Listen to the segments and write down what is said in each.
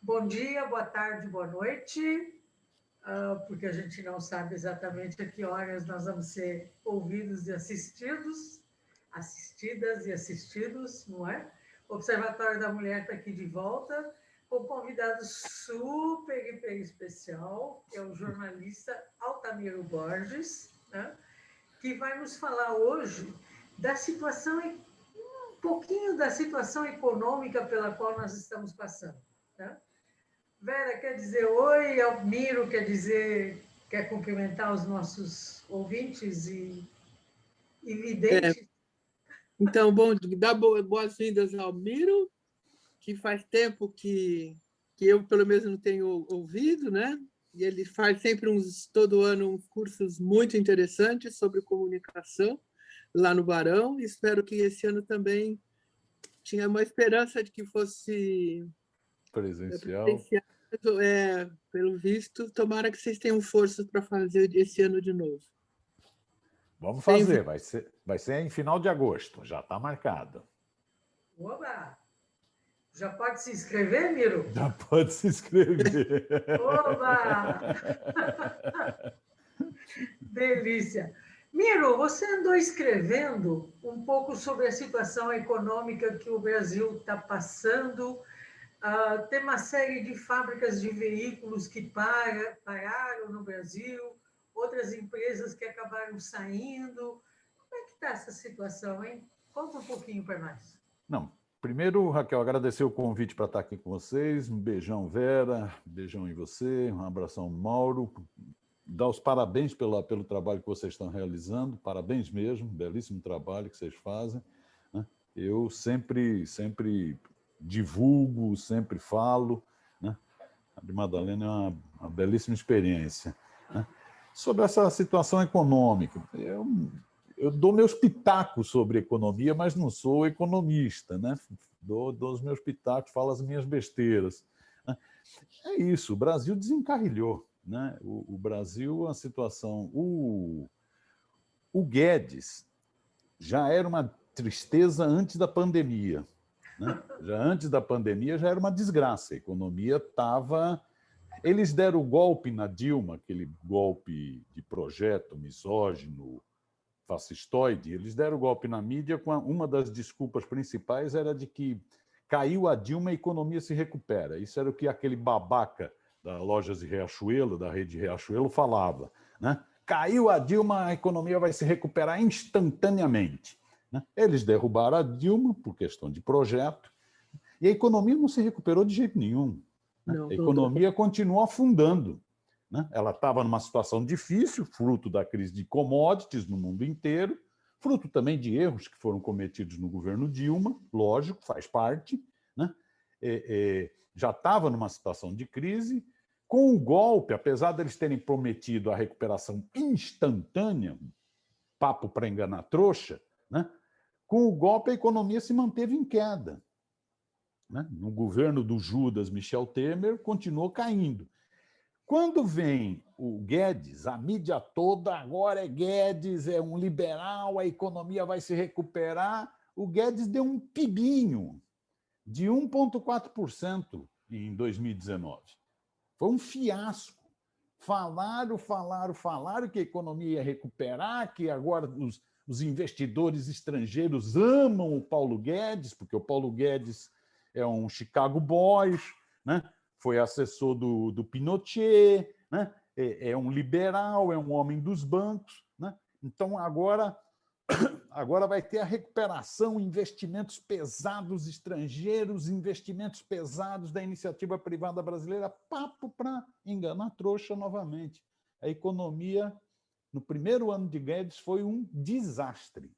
Bom dia, boa tarde, boa noite, porque a gente não sabe exatamente a que horas nós vamos ser ouvidos e assistidos, assistidas e assistidos, não é? O Observatório da Mulher está aqui de volta, com um convidado super, hiper especial, que é o jornalista Altamiro Borges, né? Que vai nos falar hoje da situação, um pouquinho da situação econômica pela qual nós estamos passando, né? Vera quer dizer oi, Almiro quer cumprimentar os nossos ouvintes e videntes. Então, bom, dá boas-vindas ao Miro, que faz tempo que eu, pelo menos, não tenho ouvido, né? E ele faz sempre todo ano uns cursos muito interessantes sobre comunicação lá no Barão. Espero que esse ano também tinha uma esperança de que fosse presencial. Pelo visto, tomara que vocês tenham força para fazer esse ano de novo. Vamos fazer, vai ser em final de agosto, já está marcado. Oba! Já pode se inscrever, Miro? Já pode se inscrever. Oba! Delícia! Miro, você andou escrevendo um pouco sobre a situação econômica que o Brasil está passando. Tem uma série de fábricas de veículos que pararam no Brasil, outras empresas que acabaram saindo. Como é que está essa situação, hein? Conta um pouquinho para nós. Não, primeiro, Raquel, agradecer o convite para estar aqui com vocês. Um beijão, Vera, um beijão em você, um abração, Mauro. Dar os parabéns pelo trabalho que vocês estão realizando, parabéns mesmo, belíssimo trabalho que vocês fazem. Eu sempre divulgo, sempre falo, né? A de Madalena é uma belíssima experiência, né? Sobre essa situação econômica, eu dou meus pitacos sobre economia, mas não sou economista, né? Dou os meus pitacos, falo as minhas besteiras, né? É isso, o Brasil desencarrilhou, né? O Brasil, a situação... O Guedes já era uma tristeza antes da pandemia, né? Já antes da pandemia já era uma desgraça, a economia estava... Eles deram o golpe na Dilma, aquele golpe de projeto misógino, fascistoide, eles deram o golpe na mídia com uma das desculpas principais era de que caiu a Dilma, a economia se recupera. Isso era o que aquele babaca da Lojas de Riachuelo, da rede Riachuelo, falava, né? Caiu a Dilma, a economia vai se recuperar instantaneamente, né? Eles derrubaram a Dilma por questão de projeto e a economia não se recuperou de jeito nenhum, né? A economia continuou afundando, né? Ela estava numa situação difícil, fruto da crise de commodities no mundo inteiro, fruto também de erros que foram cometidos no governo Dilma, lógico, faz parte, né? Já estava numa situação de crise. Com o golpe, apesar deles terem prometido a recuperação instantânea, papo para enganar trouxa, né? Com o golpe a economia se manteve em queda, né? No governo do Judas Michel Temer continuou caindo. Quando vem o Guedes, a mídia toda, agora é Guedes, é um liberal, a economia vai se recuperar, o Guedes deu um pibinho de 1,4% em 2019. Foi um fiasco. Falaram que a economia ia recuperar, que agora os investidores estrangeiros amam o Paulo Guedes, porque o Paulo Guedes é um Chicago Boys, né? Foi assessor do Pinochet, né? É um liberal, é um homem dos bancos, né? Então, agora vai ter a recuperação, investimentos pesados estrangeiros, investimentos pesados da iniciativa privada brasileira, papo para enganar trouxa novamente. A economia, no primeiro ano de Guedes, foi um desastre.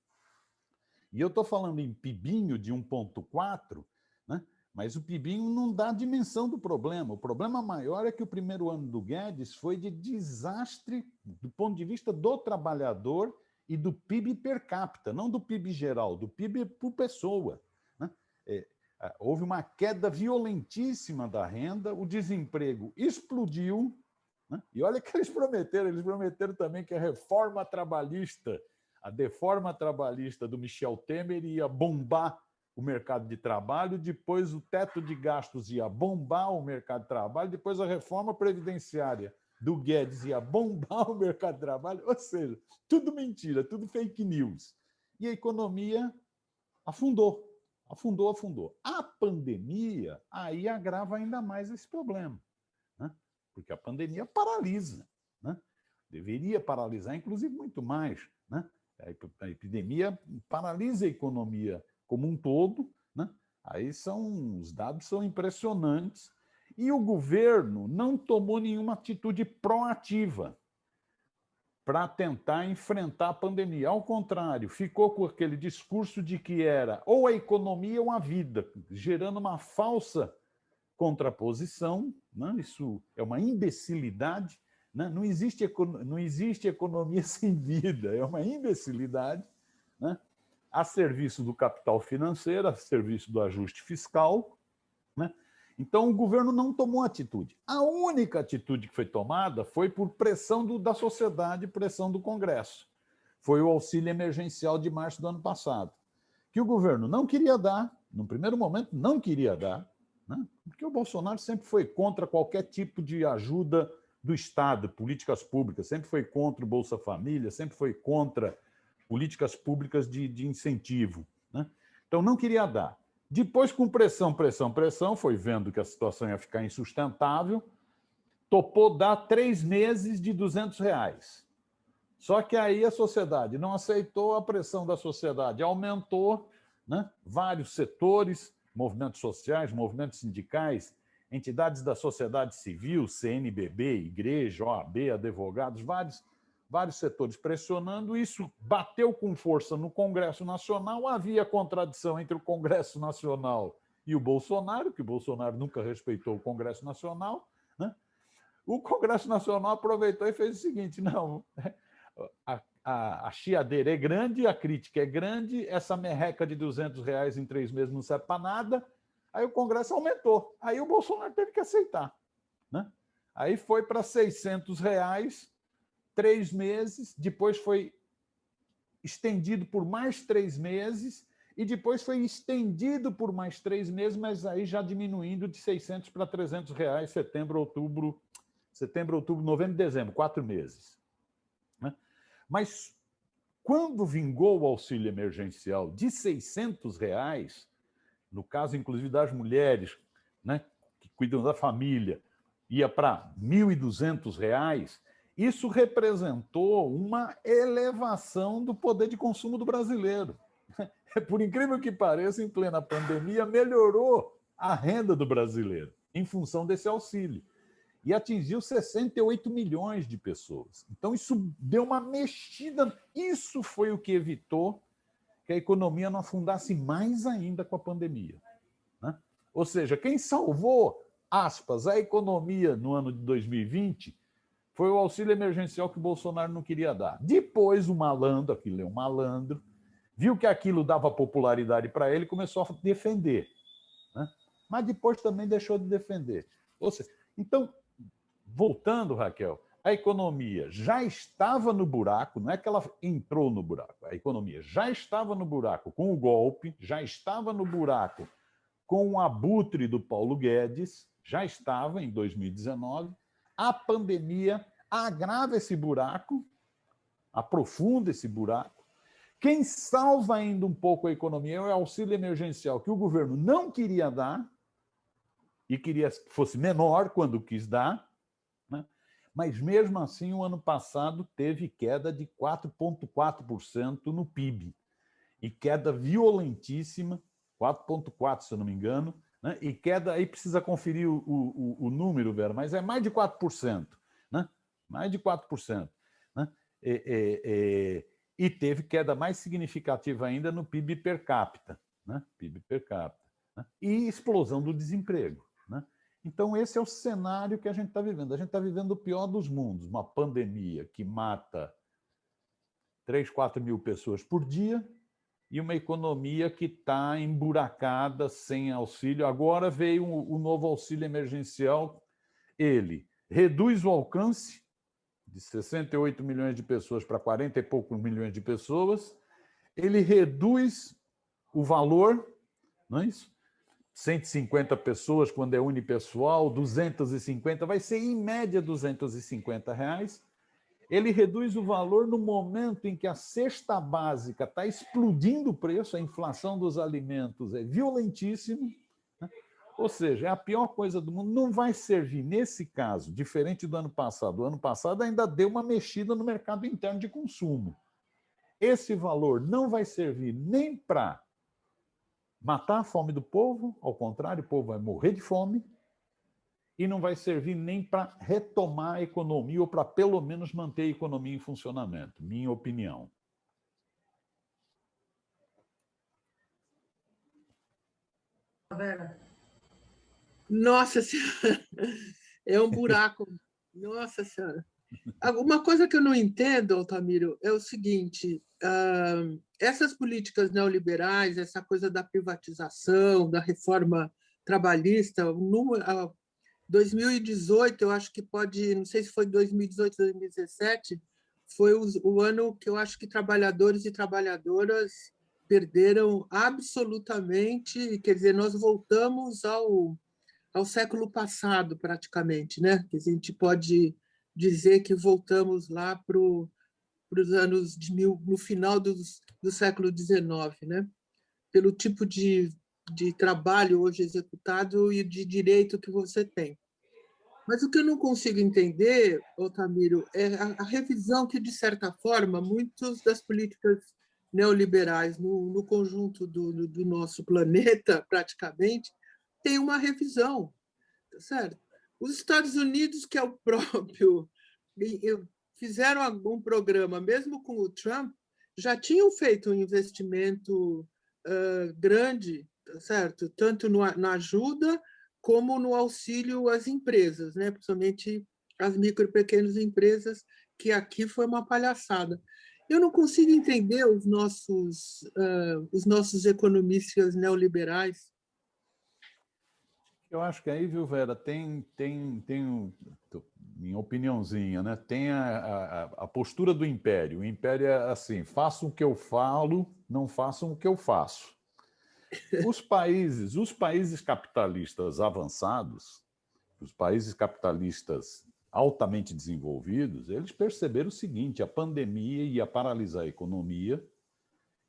E eu estou falando em pibinho de 1,4, né? Mas o pibinho não dá a dimensão do problema. O problema maior é que o primeiro ano do Guedes foi de desastre do ponto de vista do trabalhador e do PIB per capita, não do PIB geral, do PIB por pessoa, né? Houve uma queda violentíssima da renda, o desemprego explodiu, né? E olha que eles prometeram também que a reforma trabalhista, a deforma trabalhista do Michel Temer ia bombar o mercado de trabalho, depois o teto de gastos ia bombar o mercado de trabalho, depois a reforma previdenciária do Guedes ia bombar o mercado de trabalho, ou seja, tudo mentira, tudo fake news. E a economia afundou, afundou. A pandemia aí agrava ainda mais esse problema, né? Porque a pandemia paralisa, né? Deveria paralisar, inclusive, muito mais, né? A epidemia paralisa a economia como um todo, né? Aí os dados são impressionantes. E o governo não tomou nenhuma atitude proativa para tentar enfrentar a pandemia. Ao contrário, ficou com aquele discurso de que era ou a economia ou a vida, gerando uma falsa contraposição, né? Isso é uma imbecilidade, né? Não existe economia sem vida, é uma imbecilidade, né? A serviço do capital financeiro, a serviço do ajuste fiscal, né? Então, o governo não tomou atitude. A única atitude que foi tomada foi por pressão da sociedade, pressão do Congresso. Foi o auxílio emergencial de março do ano passado, que o governo não queria dar, no primeiro momento não queria dar, né? Porque o Bolsonaro sempre foi contra qualquer tipo de ajuda do Estado, políticas públicas, sempre foi contra o Bolsa Família, sempre foi contra políticas públicas de incentivo, né? Então, não queria dar. Depois, com pressão, foi vendo que a situação ia ficar insustentável, topou dar 3 meses de R$200. Só que aí a sociedade não aceitou, a pressão da sociedade aumentou, né? Vários setores, movimentos sociais, movimentos sindicais, entidades da sociedade civil, CNBB, igreja, OAB, advogados, vários setores pressionando, isso bateu com força no Congresso Nacional, havia contradição entre o Congresso Nacional e o Bolsonaro, que o Bolsonaro nunca respeitou o Congresso Nacional, né? O Congresso Nacional aproveitou e fez o seguinte, não, a chiadeira é grande, a crítica é grande, essa merreca de R$200 em 3 meses não serve para nada, aí o Congresso aumentou, aí o Bolsonaro teve que aceitar, né? Aí foi para R$600, 3 meses, depois foi estendido por mais 3 meses, e depois foi estendido por mais 3 meses, mas aí já diminuindo de 600 para R$300, setembro, outubro, novembro e dezembro, 4 meses, né? Mas quando vingou o auxílio emergencial de R$600, no caso, inclusive, das mulheres, né, que cuidam da família, ia para R$1.200, isso representou uma elevação do poder de consumo do brasileiro. Por incrível que pareça, em plena pandemia, melhorou a renda do brasileiro em função desse auxílio. E atingiu 68 milhões de pessoas. Então, isso deu uma mexida. Isso foi o que evitou que a economia não afundasse mais ainda com a pandemia, né? Ou seja, quem salvou, aspas, a economia no ano de 2020 foi o auxílio emergencial que o Bolsonaro não queria dar. Depois, o malandro, aquilo é um malandro, viu que aquilo dava popularidade para ele e começou a defender, né? Mas depois também deixou de defender. Ou seja, então, voltando, Raquel, a economia já estava no buraco, não é que ela entrou no buraco, a economia já estava no buraco com o golpe, já estava no buraco com o abutre do Paulo Guedes, já estava em 2019, a pandemia agrava esse buraco, aprofunda esse buraco. Quem salva ainda um pouco a economia é o auxílio emergencial, que o governo não queria dar, e queria que fosse menor quando quis dar, né? Mas, mesmo assim, o ano passado teve queda de 4,4% no PIB, e queda violentíssima, 4,4%, se eu não me engano, né? E queda, aí precisa conferir o número, Vera, mas é mais de 4%, né? Mais de 4%, né? E teve queda mais significativa ainda no PIB per capita, né? PIB per capita, né? E explosão do desemprego, né? Então, esse é o cenário que a gente está vivendo. A gente está vivendo o pior dos mundos, uma pandemia que mata 3, 4 mil pessoas por dia, e uma economia que está emburacada, sem auxílio. Agora veio o novo auxílio emergencial, ele reduz o alcance de 68 milhões de pessoas para 40 e poucos milhões de pessoas, ele reduz o valor, não é isso? 150 pessoas quando é unipessoal, 250, vai ser em média R$ 250. Ele reduz o valor no momento em que a cesta básica está explodindo o preço, a inflação dos alimentos é violentíssima, né? Ou seja, é a pior coisa do mundo. Não vai servir, nesse caso, diferente do ano passado. O ano passado ainda deu uma mexida no mercado interno de consumo. Esse valor não vai servir nem para matar a fome do povo, ao contrário, o povo vai morrer de fome, e não vai servir nem para retomar a economia ou para, pelo menos, manter a economia em funcionamento, minha opinião. Vera. Nossa Senhora, é um buraco. Nossa Senhora. Uma coisa que eu não entendo, Altamiro, é o seguinte: essas políticas neoliberais, essa coisa da privatização, da reforma trabalhista, 2018, eu acho que pode, não sei se foi 2018, 2017, foi o ano que eu acho que trabalhadores e trabalhadoras perderam absolutamente, quer dizer, nós voltamos ao século passado, praticamente, né? Que a gente pode dizer que voltamos lá para os anos no final do século XIX, né? Pelo tipo de trabalho hoje executado e de direito que você tem. Mas o que eu não consigo entender, Altamiro, é a revisão que, de certa forma, muitas das políticas neoliberais no conjunto do nosso planeta, praticamente, tem uma revisão, tá certo? Os Estados Unidos, que é o próprio, fizeram algum programa, mesmo com o Trump, já tinham feito um investimento grande, tá certo? Tanto na ajuda como no auxílio às empresas, né? Principalmente as micro e pequenas empresas, que aqui foi uma palhaçada. Eu não consigo entender os nossos economistas neoliberais. Eu acho que aí, viu, Vera, minha opiniãozinha, né? Tem a postura do império. O império é assim: façam o que eu falo, não façam o que eu faço. Os países capitalistas avançados, os países capitalistas altamente desenvolvidos, eles perceberam o seguinte: a pandemia ia paralisar a economia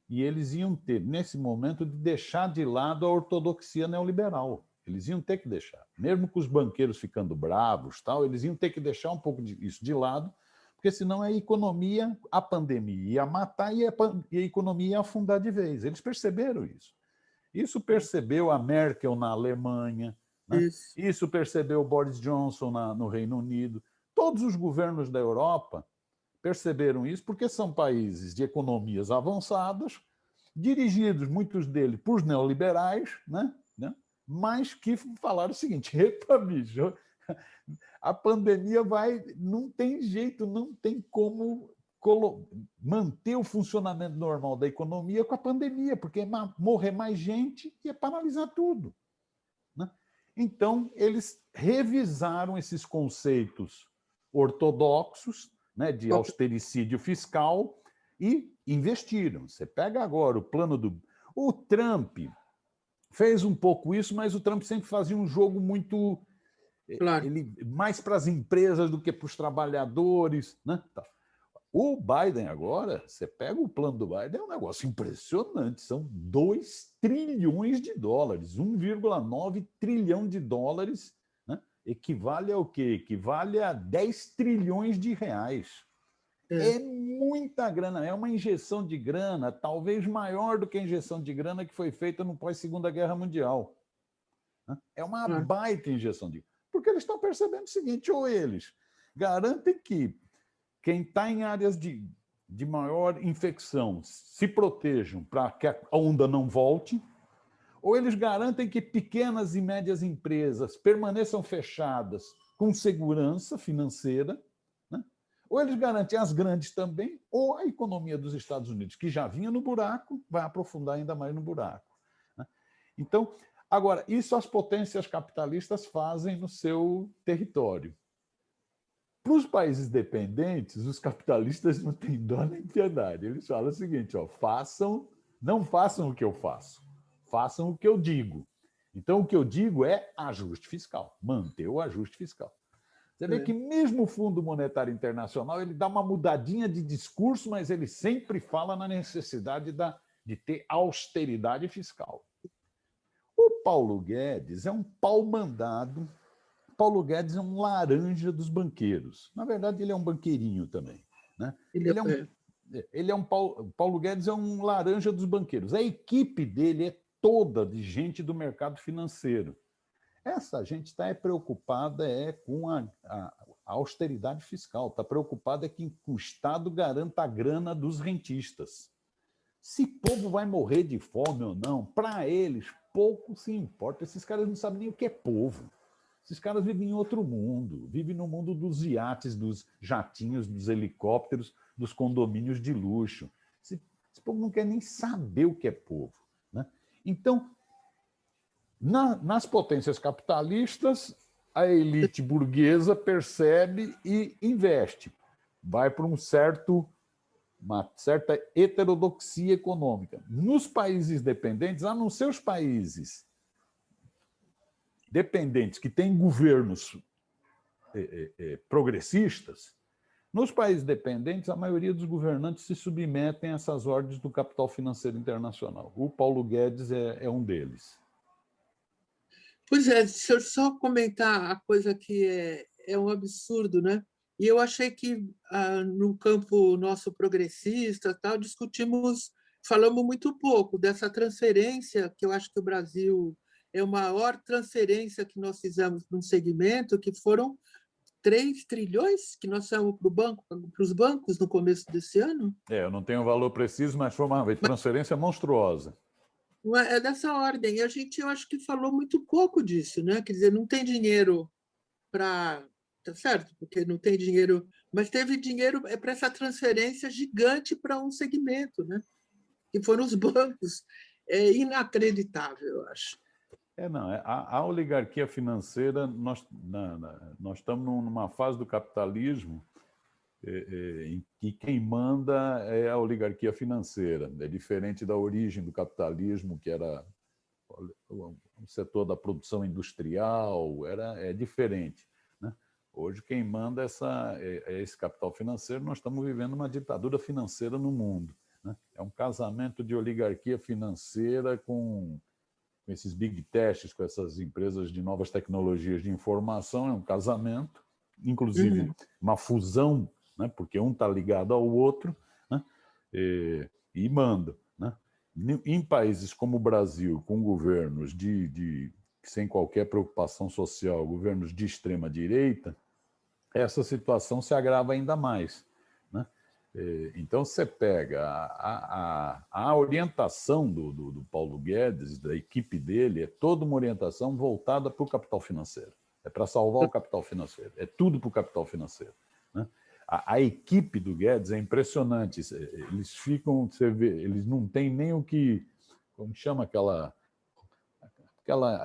e eles iam ter, nesse momento, de deixar de lado a ortodoxia neoliberal. Eles iam ter que deixar. Mesmo com os banqueiros ficando bravos, eles iam ter que deixar um pouco isso de lado, porque senão a economia, a pandemia ia matar e a economia ia afundar de vez. Eles perceberam isso. Isso percebeu a Merkel na Alemanha, né? Isso percebeu o Boris Johnson no Reino Unido. Todos os governos da Europa perceberam isso porque são países de economias avançadas, dirigidos, muitos deles, por neoliberais, né? Mas que falaram o seguinte: epa, bicho, a pandemia não tem jeito, não tem como manter o funcionamento normal da economia com a pandemia, porque morrer mais gente ia paralisar tudo, né? Então, eles revisaram esses conceitos ortodoxos, né, de austericídio fiscal e investiram. Você pega agora o plano do... O Trump fez um pouco isso, mas o Trump sempre fazia um jogo muito... Claro. Ele, mais para as empresas do que para os trabalhadores, né? O Biden agora, você pega o plano do Biden, é um negócio impressionante. São 2 trilhões de dólares, 1,9 trilhão de dólares, né? Equivale ao quê? Equivale a 10 trilhões de reais. É muita grana, é uma injeção de grana, talvez maior do que a injeção de grana que foi feita no pós-Segunda Guerra Mundial. É uma baita injeção de grana. Porque eles estão percebendo o seguinte: ou eles garantem que quem está em áreas de maior infecção se protejam para que a onda não volte, ou eles garantem que pequenas e médias empresas permaneçam fechadas com segurança financeira, né? Ou eles garantem as grandes também, ou a economia dos Estados Unidos, que já vinha no buraco, vai aprofundar ainda mais no buraco, né? Então, agora, isso as potências capitalistas fazem no seu território. Para os países dependentes, os capitalistas não têm dó nem piedade. Eles falam o seguinte: não façam o que eu faço. façam o que eu digo. Então, o que eu digo é ajuste fiscal, manter o ajuste fiscal. Você vê que mesmo o Fundo Monetário Internacional ele dá uma mudadinha de discurso, mas ele sempre fala na necessidade de ter austeridade fiscal. O Paulo Guedes é um pau-mandado. Paulo Guedes é um laranja dos banqueiros. Na verdade, ele é um banqueirinho também. Né? Paulo Guedes é um laranja dos banqueiros. A equipe dele é toda de gente do mercado financeiro. Essa gente está preocupada com a austeridade fiscal, está preocupada que o Estado garanta a grana dos rentistas. Se o povo vai morrer de fome ou não, para eles, pouco se importa. Esses caras não sabem nem o que é povo. Esses caras vivem em outro mundo, vivem no mundo dos iates, dos jatinhos, dos helicópteros, dos condomínios de luxo. Esse povo não quer nem saber o que é povo. Né? Então, nas potências capitalistas, a elite burguesa percebe e investe. Vai para uma certa heterodoxia econômica. Nos países dependentes, nos seus países dependentes que têm governos progressistas, nos países dependentes, a maioria dos governantes se submetem a essas ordens do capital financeiro internacional. O Paulo Guedes é um deles. Pois é, se eu só comentar a coisa que é um absurdo, né? E eu achei que no campo nosso progressista, tal, falamos muito pouco dessa transferência, que eu acho que o Brasil é a maior transferência que nós fizemos para um segmento, que foram 3 trilhões que nós fizemos para os bancos no começo desse ano. Eu não tenho o valor preciso, mas foi uma transferência monstruosa. É dessa ordem. Eu acho que falou muito pouco disso, né? Quer dizer, não tem dinheiro para... Tá certo? Porque não tem dinheiro... Mas teve dinheiro para essa transferência gigante para um segmento, né? Que foram os bancos. É inacreditável, eu acho. A oligarquia financeira, nós estamos numa fase do capitalismo em que quem manda é a oligarquia financeira. É diferente da origem do capitalismo, que era o setor da produção industrial, é diferente. Né? Hoje, quem manda é esse capital financeiro. Nós estamos vivendo uma ditadura financeira no mundo. Né? É um casamento de oligarquia financeira com esses big techs, com essas empresas de novas tecnologias de informação. É um casamento, inclusive uma fusão, né? Porque um está ligado ao outro, né? E manda. Né? Em países como o Brasil, com governos sem qualquer preocupação social, governos de extrema-direita, essa situação se agrava ainda mais. Né? Então, você pega a orientação do Paulo Guedes, da equipe dele, é toda uma orientação voltada para o capital financeiro. É para salvar o capital financeiro. É tudo para o capital financeiro. Né? A equipe do Guedes é impressionante. Eles ficam, você vê, eles não têm nem o que, como chama aquela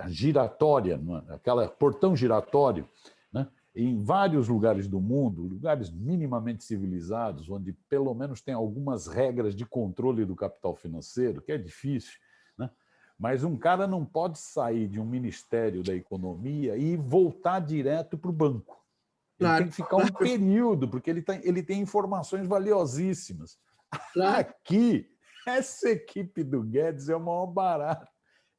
giratória, aquela portão giratório, né? Em vários lugares do mundo, lugares minimamente civilizados, onde pelo menos tem algumas regras de controle do capital financeiro, que é difícil, né? Mas um cara não pode sair de um Ministério da Economia e voltar direto para o banco. Ele tem que ficar um período, porque ele tem informações valiosíssimas. Aqui, essa equipe do Guedes é o maior barato.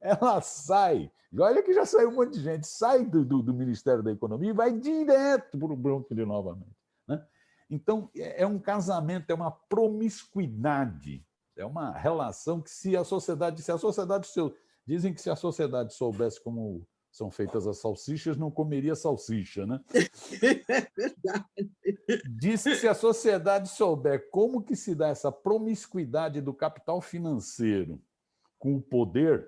Ela sai, olha que já saiu um monte de gente, sai do Ministério da Economia e vai direto para o Brooklyn novamente. Né? Então, é um casamento, é uma promiscuidade, é uma relação que dizem que se a sociedade soubesse como são feitas as salsichas, não comeria salsicha, né? É verdade. Diz que se a sociedade souber como que se dá essa promiscuidade do capital financeiro com o poder,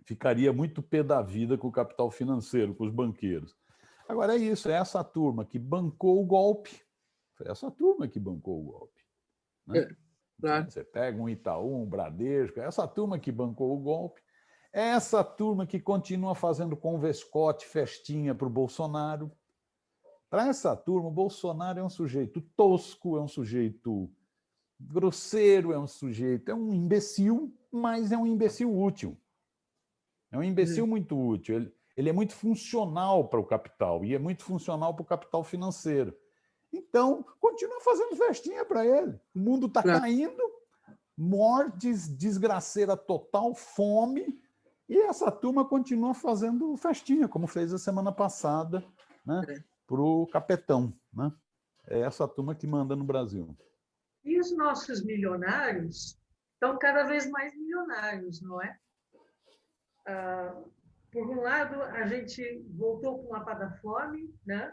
ficaria muito pé da vida com o capital financeiro, com os banqueiros. Agora é isso, é essa turma que bancou o golpe. Foi essa turma que bancou o golpe. Né? Claro. Você pega um Itaú, um Bradesco, é essa turma que bancou o golpe. É essa turma que continua fazendo convescote, festinha para o Bolsonaro. Para essa turma, o Bolsonaro é um sujeito tosco, é um sujeito grosseiro, é um imbecil, mas é um imbecil útil. É um imbecil muito útil. Ele é muito funcional para o capital e é muito funcional para o capital financeiro. Então, continua fazendo festinha para ele. O mundo está caindo, mortes, desgraceira total, fome, e essa turma continua fazendo festinha, como fez a semana passada, né, para o capetão. Né? É essa turma que manda no Brasil. E os nossos milionários estão cada vez mais milionários, não é? Por um lado, a gente voltou com o mapa da fome, né?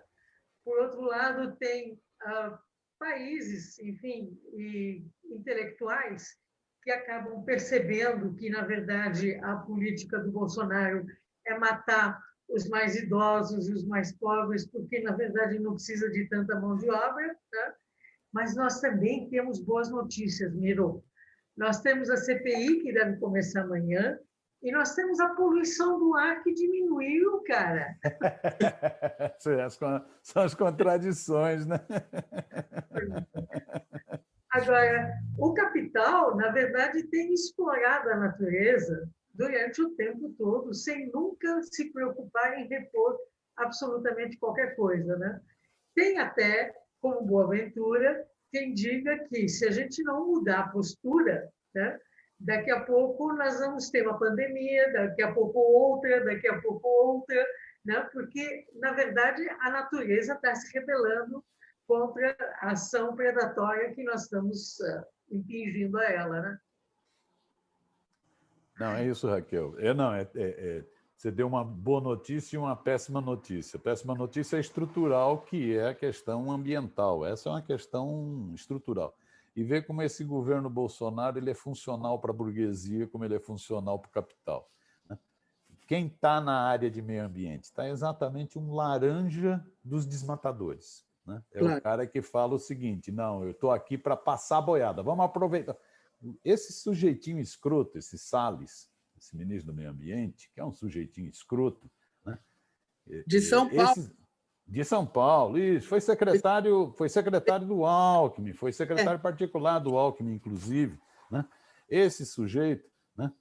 Por outro lado, tem países, enfim, e intelectuais que acabam percebendo que, na verdade, a política do Bolsonaro é matar os mais idosos e os mais pobres, porque, na verdade, não precisa de tanta mão de obra, né? Mas nós também temos boas notícias, Miro. Nós temos a CPI, que deve começar amanhã, e nós temos a poluição do ar que diminuiu, cara. São as contradições, né? Agora, o capital, na verdade, tem explorado a natureza durante o tempo todo, sem nunca se preocupar em repor absolutamente qualquer coisa, né? Tem até, como Boaventura, quem diga que se a gente não mudar a postura, né, daqui a pouco nós vamos ter uma pandemia, daqui a pouco outra, né? Porque, na verdade, a natureza está se rebelando contra a ação predatória que nós estamos impingindo a ela. Né? Não, é isso, Raquel. Você deu uma boa notícia e uma péssima notícia. A péssima notícia é estrutural, que é a questão ambiental. Essa é uma questão estrutural. E ver como esse governo Bolsonaro ele é funcional para a burguesia, como ele é funcional para o capital. Quem está na área de meio ambiente está exatamente um laranja dos desmatadores. Né? É o cara que fala o seguinte: não, eu estou aqui para passar a boiada, vamos aproveitar. Esse sujeitinho escroto, esse Salles, esse ministro do Meio Ambiente, que é um sujeitinho escroto, né? De São Paulo. De São Paulo, isso. Foi secretário do Alckmin, foi secretário particular do Alckmin, inclusive. Né? Esse sujeito, né?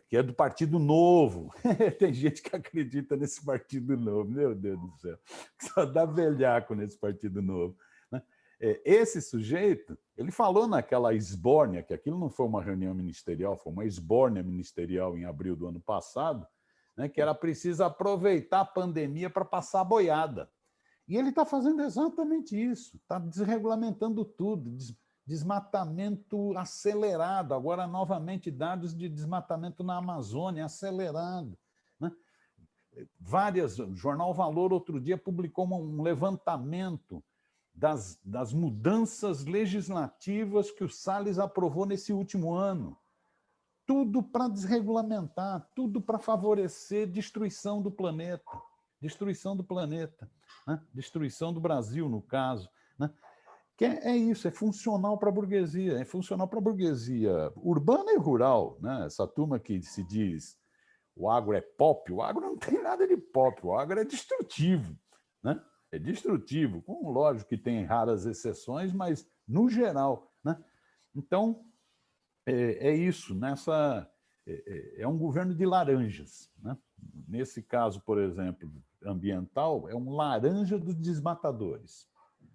Que é do Partido Novo. Tem gente que acredita nesse Partido Novo, meu Deus do céu. Só dá velhaco nesse Partido Novo. Né? Esse sujeito, ele falou naquela esbórnia, que aquilo não foi uma reunião ministerial, foi uma esbórnia ministerial em abril do ano passado, né, que era preciso aproveitar a pandemia para passar a boiada. E ele está fazendo exatamente isso, está desregulamentando tudo, desmatamento acelerado, agora novamente dados de desmatamento na Amazônia acelerado. Né? O Jornal Valor outro dia publicou um levantamento das mudanças legislativas que o Salles aprovou nesse último ano. Tudo para desregulamentar, tudo para favorecer destruição do planeta, né? Destruição do Brasil, no caso. Né? Que é isso, é funcional para a burguesia, urbana e rural. Né? Essa turma que se diz o agro é pop, o agro não tem nada de pop, o agro é destrutivo. Né? É destrutivo, com lógico que tem raras exceções, mas no geral. Né? Então, é isso, é um governo de laranjas. Né? Nesse caso, por exemplo, ambiental, é um laranja dos desmatadores,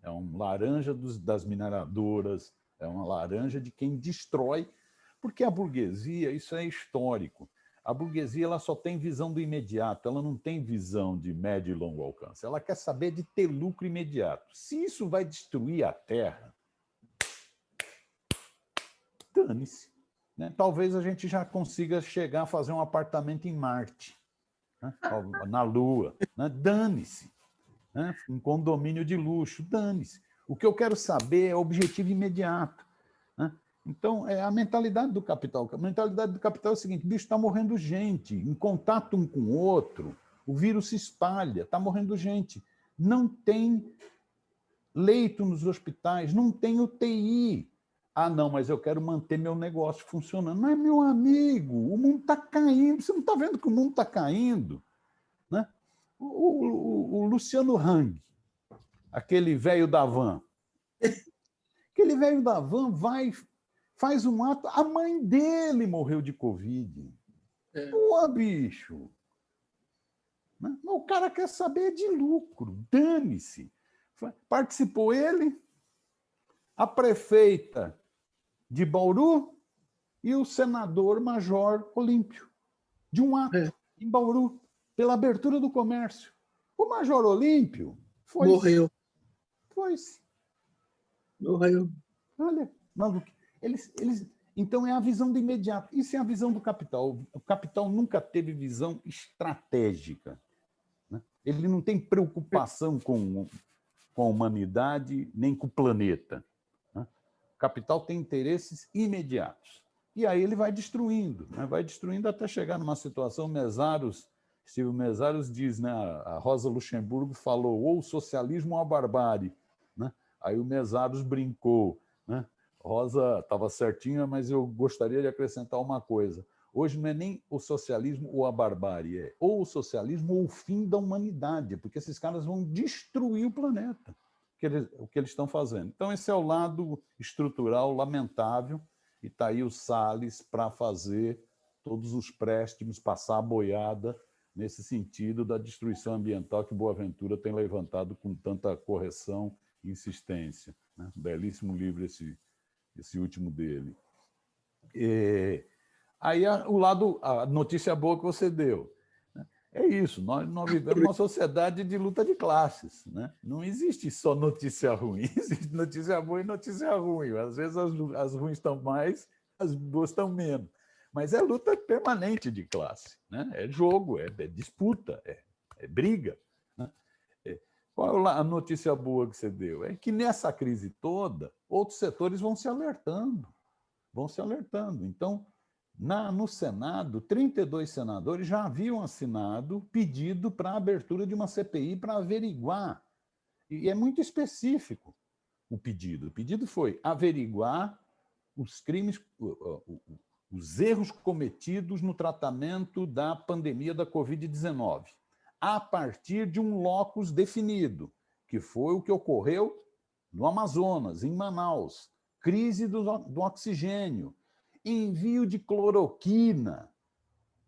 é um laranja das mineradoras, é uma laranja de quem destrói, porque a burguesia, isso é histórico, a burguesia ela só tem visão do imediato, ela não tem visão de médio e longo alcance, ela quer saber de ter lucro imediato. Se isso vai destruir a terra, dane-se. Né? Talvez a gente já consiga chegar a fazer um apartamento em Marte, né? Na Lua. Né? Dane-se. Né? Um condomínio de luxo, dane-se. O que eu quero saber é o objetivo imediato. Né? Então, é a mentalidade do capital. A mentalidade do capital é o seguinte: bicho, está morrendo gente, em contato um com o outro, o vírus se espalha, está morrendo gente. Não tem leito nos hospitais, não tem UTI. Ah, não, mas eu quero manter meu negócio funcionando. Mas, meu amigo, o mundo está caindo. Você não está vendo que o mundo está caindo? Né? O Luciano Hang, aquele velho da van, faz um ato. A mãe dele morreu de Covid. Pô, bicho! Né? O cara quer saber de lucro, dane-se. Participou ele, a prefeita de Bauru e o senador Major Olímpio, de um ato em Bauru, pela abertura do comércio. O Major Olímpio Morreu. Foi-se. Morreu. Olha, maluco. Então é a visão do imediato. Isso é a visão do capital. O capital nunca teve visão estratégica. Né? Ele não tem preocupação com a humanidade nem com o planeta. Né? O capital tem interesses imediatos. E aí ele vai destruindo, né? Vai destruindo até chegar numa situação. Silvio Mesaros diz, né? A Rosa Luxemburgo falou ou o socialismo ou a barbárie. Né? Aí o Mesaros brincou. Né? Rosa estava certinha, mas eu gostaria de acrescentar uma coisa. Hoje não é nem o socialismo ou a barbárie, é ou o socialismo ou o fim da humanidade, porque esses caras vão destruir o planeta, o que eles estão fazendo. Então, esse é o lado estrutural lamentável, e está aí o Salles para fazer todos os préstimos, passar a boiada nesse sentido da destruição ambiental que Boaventura tem levantado com tanta correção e insistência. Né? Belíssimo livro esse último dele. Aí a notícia boa que você deu. É isso, nós vivemos numa sociedade de luta de classes. Né? Não existe só notícia ruim, existe notícia boa e notícia ruim. Às vezes as ruins estão mais, as boas estão menos. Mas é luta permanente de classe. Né? É jogo, é disputa, é briga. Né? Qual é a notícia boa que você deu? É que nessa crise toda, outros setores vão se alertando. Então, no Senado, 32 senadores já haviam assinado pedido para a abertura de uma CPI para averiguar. E é muito específico o pedido. O pedido foi averiguar os crimes, os erros cometidos no tratamento da pandemia da Covid-19, a partir de um locus definido, que foi o que ocorreu no Amazonas, em Manaus, crise do oxigênio, envio de cloroquina.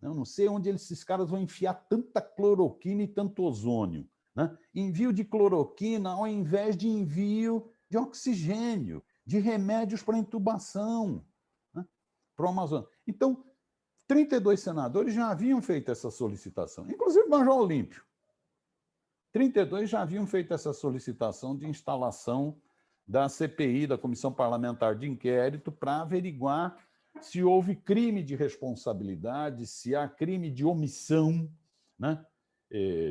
Eu não sei onde esses caras vão enfiar tanta cloroquina e tanto ozônio. Né? Envio de cloroquina ao invés de envio de oxigênio, de remédios para intubação, né? Para o Amazonas. Então, 32 senadores já haviam feito essa solicitação, inclusive o Major Olímpio. 32 já haviam feito essa solicitação de instalação da CPI, da Comissão Parlamentar de Inquérito, para averiguar se houve crime de responsabilidade, se há crime de omissão, né?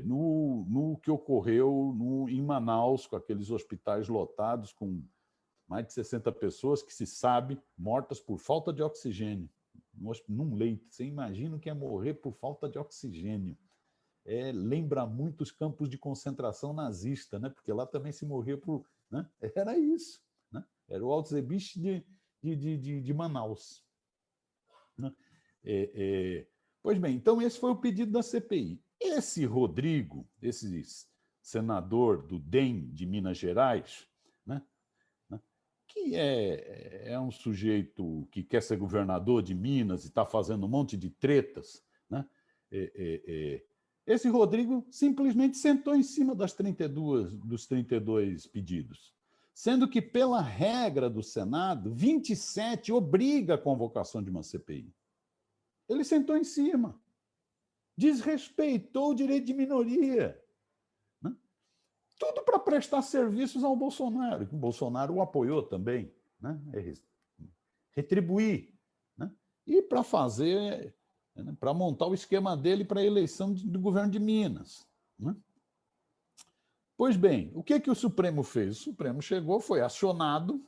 No que ocorreu em Manaus, com aqueles hospitais lotados, com mais de 60 pessoas que se sabe mortas por falta de oxigênio, num leito. Você imagina o que é morrer por falta de oxigênio. Lembra muito os campos de concentração nazista, né? Porque lá também se morria por... Né? Era isso. Né? Era o Auschwitz de Manaus. Né? Pois bem, então esse foi o pedido da CPI. Esse Rodrigo, esse senador do DEM de Minas Gerais, né? Que é um sujeito que quer ser governador de Minas e está fazendo um monte de tretas, né? Esse Rodrigo simplesmente sentou em cima dos 32 pedidos, sendo que, pela regra do Senado, 27 obriga a convocação de uma CPI. Ele sentou em cima, desrespeitou o direito de minoria, né? Tudo para prestar serviços ao Bolsonaro, que o Bolsonaro o apoiou também, né? Retribuir, né? E para fazer... para montar o esquema dele para a eleição do governo de Minas. Né? Pois bem, o que o Supremo fez? O Supremo chegou, foi acionado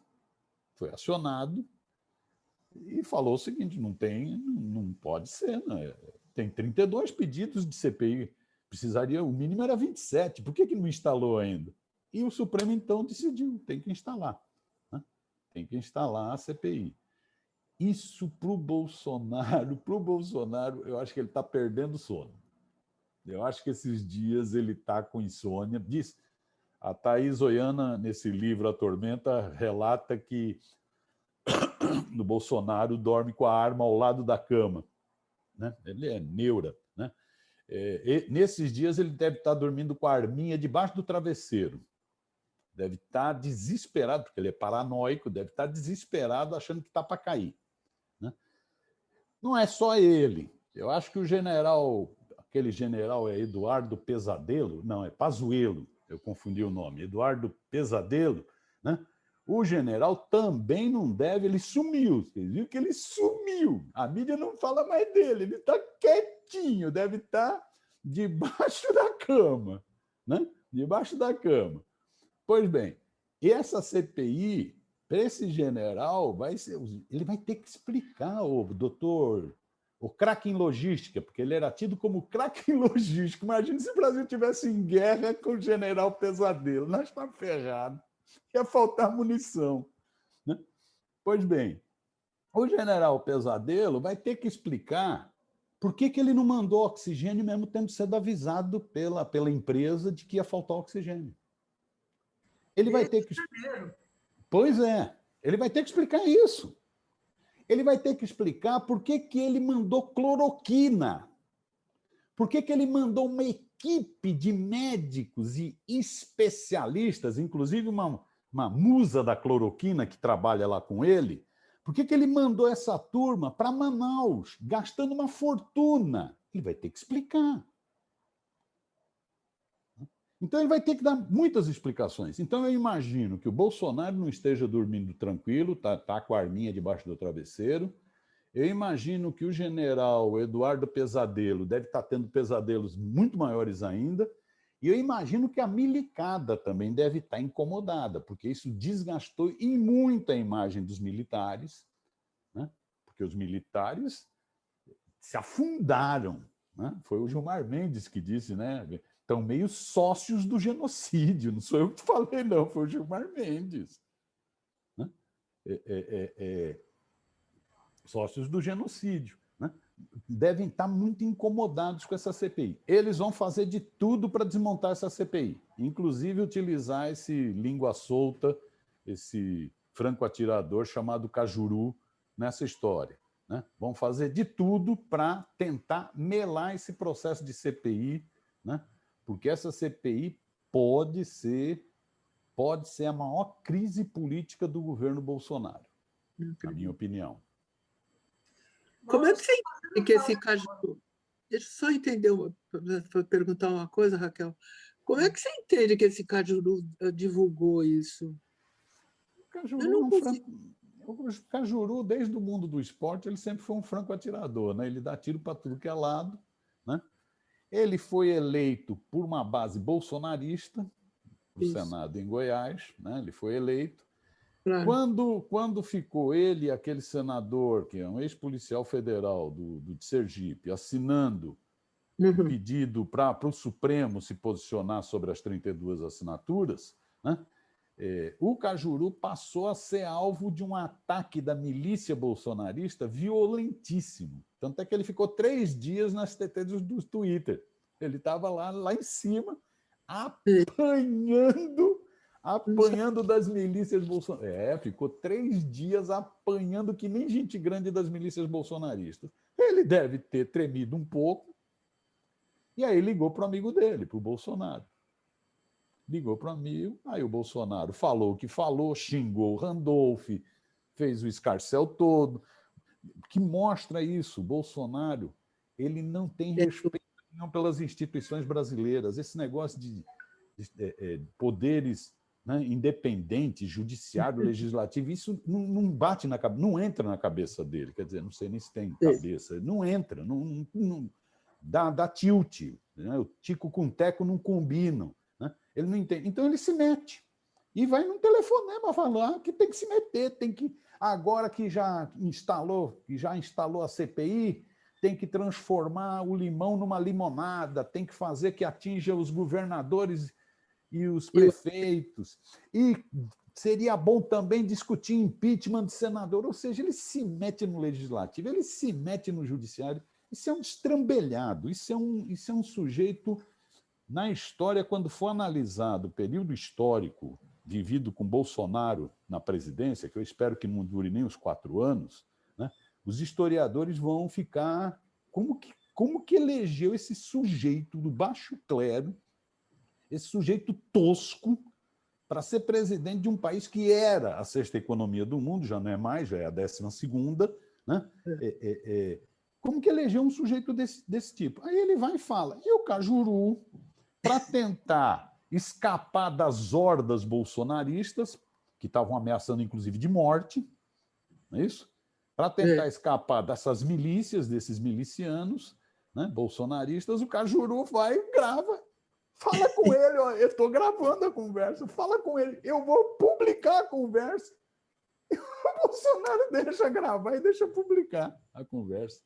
e falou o seguinte: não pode ser, né? Tem 32 pedidos de CPI, o mínimo era 27, por que não instalou ainda? E o Supremo, então, decidiu, tem que instalar. Né? Tem que instalar a CPI. Isso para o Bolsonaro, eu acho que ele está perdendo sono. Eu acho que esses dias ele está com insônia. Diz, a Thaís Oiana, nesse livro A Tormenta, relata que o Bolsonaro dorme com a arma ao lado da cama. né? Ele é neura, né? Nesses dias ele deve estar dormindo com a arminha debaixo do travesseiro. Deve estar desesperado, porque ele é paranoico, deve estar desesperado achando que está para cair, né? Não é só ele. Eu acho que o general, aquele general é Eduardo Pesadelo, não, é Pazuello, eu confundi o nome, Eduardo Pesadelo, né? O general também não deve, ele sumiu. Vocês viram que ele sumiu. A mídia não fala mais dele, ele está quietinho, deve estar debaixo da cama, né? Debaixo da cama. Pois bem, essa CPI, para esse general, ele vai ter que explicar, o doutor, o craque em logística, porque ele era tido como craque em logística. Imagina se o Brasil estivesse em guerra com o general Pesadelo. Nós estamos ferrados. Ia faltar munição, né? Pois bem, o general Pesadelo vai ter que explicar por que ele não mandou oxigênio, mesmo tendo sido avisado pela empresa de que ia faltar oxigênio. Ele vai ter que... Pois é, ele vai ter que explicar isso. Ele vai ter que explicar por que ele mandou cloroquina. Por que ele mandou uma equipe de médicos e especialistas, inclusive uma musa da cloroquina que trabalha lá com ele, por que ele mandou essa turma para Manaus, gastando uma fortuna? Ele vai ter que explicar. Então, ele vai ter que dar muitas explicações. Então, eu imagino que o Bolsonaro não esteja dormindo tranquilo, está com a arminha debaixo do travesseiro. Eu imagino que o general Eduardo Pesadelo deve estar tendo pesadelos muito maiores ainda. E eu imagino que a milicada também deve estar incomodada, porque isso desgastou em muito a imagem dos militares, né? Porque os militares se afundaram, né? Foi o Gilmar Mendes que disse, né? Estão meio sócios do genocídio. Não sou eu que falei, não, foi o Gilmar Mendes, né? Sócios do genocídio, né? Devem estar muito incomodados com essa CPI. Eles vão fazer de tudo para desmontar essa CPI, inclusive utilizar esse língua solta, esse franco atirador chamado Cajuru nessa história, né? Vão fazer de tudo para tentar melar esse processo de CPI, né? Porque essa CPI pode ser a maior crise política do governo Bolsonaro, na minha opinião. Como é que você entende que esse Cajuru... Deixa eu só entender, perguntar uma coisa, Raquel. Como é que você entende que esse Cajuru divulgou isso? O Cajuru, desde o mundo do esporte, ele sempre foi um franco atirador, né? Ele dá tiro para tudo que é lado, né? Ele foi eleito por uma base bolsonarista, para o Senado em Goiás, né? Ele foi eleito. Claro. Quando ficou ele, aquele senador, que é um ex-policial federal de Sergipe, assinando um pedido para o Supremo se posicionar sobre as 32 assinaturas, né? O Cajuru passou a ser alvo de um ataque da milícia bolsonarista violentíssimo. Tanto é que ele ficou 3 dias nas TT do Twitter. Ele estava lá em cima, apanhando das milícias bolsonaristas. Ficou 3 dias apanhando que nem gente grande das milícias bolsonaristas. Ele deve ter tremido um pouco, e aí ligou para o amigo dele, para o Bolsonaro. Ligou para o amigo, aí o Bolsonaro falou o que falou, xingou o Randolph, fez o escarcéu todo, que mostra isso. O Bolsonaro, ele não tem respeito não pelas instituições brasileiras. Esse negócio de poderes, né, independentes, judiciário, legislativo, isso não bate na cabeça, não entra na cabeça dele. Quer dizer, não sei nem se tem cabeça, não entra, não dá tilt, né? O tico com o teco não combinam, né? Ele não entende. Então ele se mete e vai num telefonema falar que tem que se meter, tem que, agora que já instalou a CPI, tem que transformar o limão numa limonada, tem que fazer que atinja os governadores e os prefeitos. E seria bom também discutir impeachment de senador. Ou seja, ele se mete no legislativo, ele se mete no judiciário. Isso é um destrambelhado, isso é um sujeito, na história, quando for analisado o período histórico vivido com Bolsonaro na presidência, que eu espero que não dure nem os 4 anos, né? Os historiadores vão ficar como que elegeu esse sujeito do baixo clero, esse sujeito tosco, para ser presidente de um país que era a sexta economia do mundo, já não é mais, já é a 12ª, né? Como que elegeu um sujeito desse tipo? Aí ele vai e fala, e o Cajuru, para tentar escapar das hordas bolsonaristas, que estavam ameaçando, inclusive, de morte, não é isso? Para tentar escapar dessas milícias, desses milicianos, né, bolsonaristas, o Cajuru vai e grava. Fala com ele, ó, eu estou gravando a conversa, fala com ele, eu vou publicar a conversa. E o Bolsonaro deixa gravar e deixa publicar a conversa.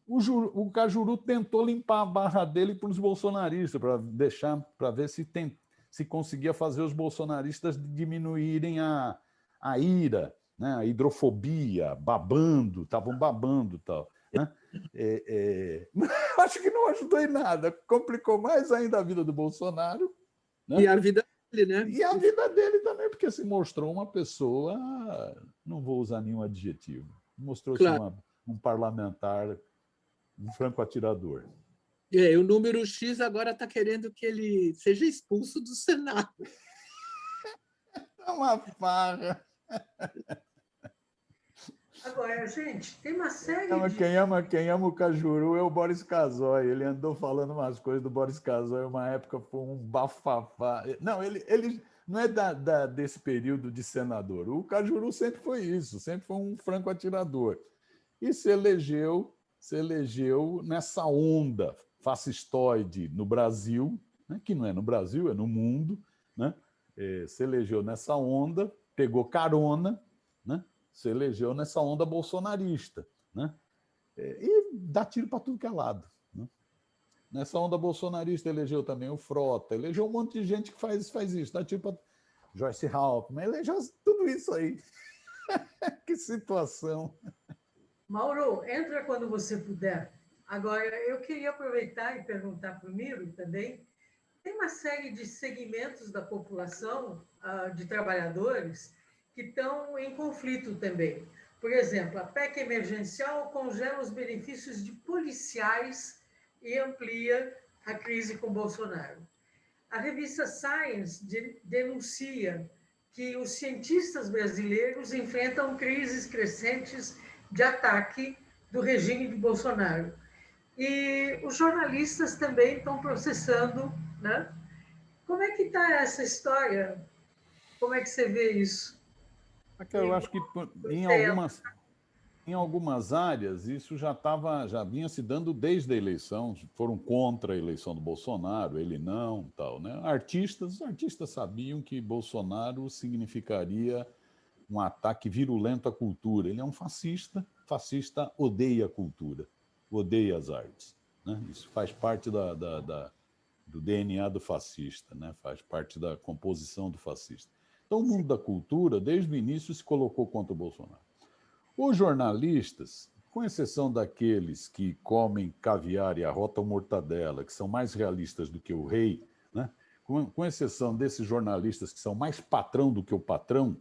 O Cajuru tentou limpar a barra dele para os bolsonaristas, para ver se conseguia fazer os bolsonaristas diminuírem a ira, né? A hidrofobia, estavam babando e tal. Né? Acho que não ajudou em nada, complicou mais ainda a vida do Bolsonaro. Né? E a vida dele, né? E a vida dele também, porque se mostrou uma pessoa, não vou usar nenhum adjetivo, mostrou-se um parlamentar, um franco atirador. O número X agora está querendo que ele seja expulso do Senado. É uma farra. Agora, gente, tem uma série de... Quem ama o Cajuru é o Boris Casoy. Ele andou falando umas coisas do Boris Casoy, uma época foi um bafafá. Não, ele não é desse período de senador. O Cajuru sempre foi isso, sempre foi um franco atirador. E se elegeu nessa onda fascistoide no Brasil, né, que não é no Brasil, é no mundo, né? Se elegeu nessa onda, pegou carona, né? Se elegeu nessa onda bolsonarista, né? E dá tiro para tudo que é lado. Né? Nessa onda bolsonarista elegeu também o Frota, elegeu um monte de gente que faz isso, dá tiro para Joyce Halpman, elegeu tudo isso aí. Que situação. Mauro, entra quando você puder. Agora, eu queria aproveitar e perguntar para o Miro também. Tem uma série de segmentos da população, de trabalhadores, que estão em conflito também. Por exemplo, a PEC emergencial congela os benefícios de policiais e amplia a crise com Bolsonaro. A revista Science denuncia que os cientistas brasileiros enfrentam crises crescentes de ataque do regime de Bolsonaro. E os jornalistas também estão processando, né? Como é que está essa história? Como é que você vê isso? Eu acho que em algumas áreas isso já vinha se dando desde a eleição, foram contra a eleição do Bolsonaro, ele não, tal, né? Os artistas sabiam que Bolsonaro significaria um ataque virulento à cultura. Ele é um fascista odeia a cultura, odeia as artes, né? Isso faz parte do DNA do fascista, né? Faz parte da composição do fascista. Então, o mundo da cultura, desde o início, se colocou contra o Bolsonaro. Os jornalistas, com exceção daqueles que comem caviar e arrotam mortadela, que são mais realistas do que o rei, né? Com exceção desses jornalistas que são mais patrão do que o patrão,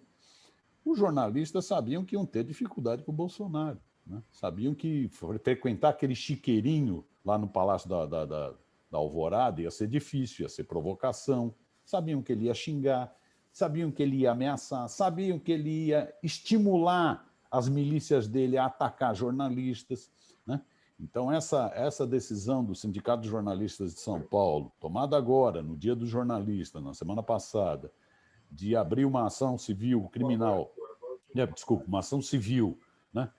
os jornalistas sabiam que iam ter dificuldade com o Bolsonaro. Né? Sabiam que frequentar aquele chiqueirinho lá no Palácio da Alvorada ia ser difícil, ia ser provocação. Sabiam que ele ia xingar, sabiam que ele ia ameaçar, sabiam que ele ia estimular as milícias dele a atacar jornalistas. Né? Então, essa decisão do Sindicato de Jornalistas de São Paulo, tomada agora, no Dia do Jornalista, na semana passada, de abrir uma ação civil criminal, uma ação civil, né?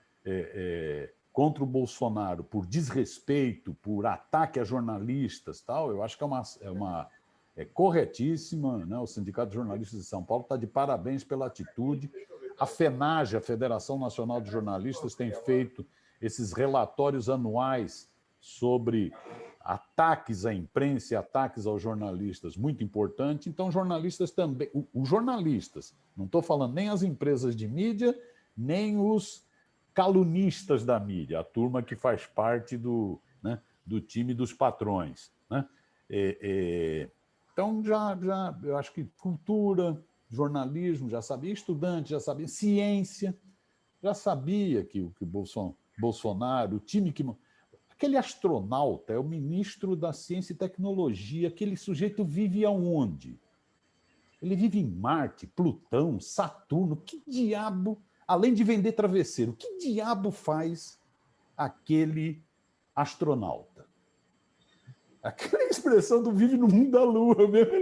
Contra o Bolsonaro por desrespeito, por ataque a jornalistas, tal, eu acho que é corretíssima, né? O Sindicato de Jornalistas de São Paulo está de parabéns pela atitude. A FENAGE, a Federação Nacional de Jornalistas, tem feito esses relatórios anuais sobre ataques à imprensa e ataques aos jornalistas, muito importante. Então, jornalistas também... Os jornalistas, não estou falando nem as empresas de mídia, nem os calunistas da mídia, a turma que faz parte do time dos patrões. Né? Então, eu acho que cultura, jornalismo, já sabia, estudante, já sabia, ciência, já sabia que o Bolsonaro, o time que... aquele astronauta é o ministro da Ciência e Tecnologia. Aquele sujeito vive aonde? Ele vive em Marte, Plutão, Saturno. Que diabo, além de vender travesseiro, que diabo faz aquele astronauta? Aquela expressão do vive no mundo da Lua mesmo.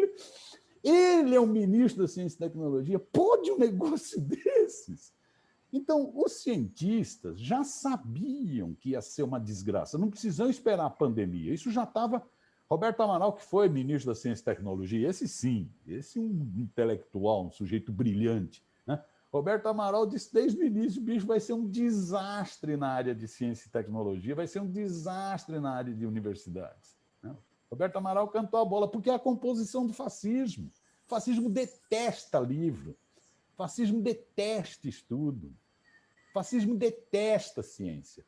Ele é o ministro da Ciência e Tecnologia. Pode um negócio desses? Então, os cientistas já sabiam que ia ser uma desgraça. Não precisam esperar a pandemia. Isso já estava... Roberto Amaral, que foi ministro da Ciência e Tecnologia, esse sim, esse um intelectual, um sujeito brilhante, né? Roberto Amaral disse desde o início, bicho, vai ser um desastre na área de ciência e tecnologia, vai ser um desastre na área de universidades, né? Roberto Amaral cantou a bola, porque é a composição do fascismo. O fascismo detesta livro, o fascismo detesta estudo, o fascismo detesta ciência.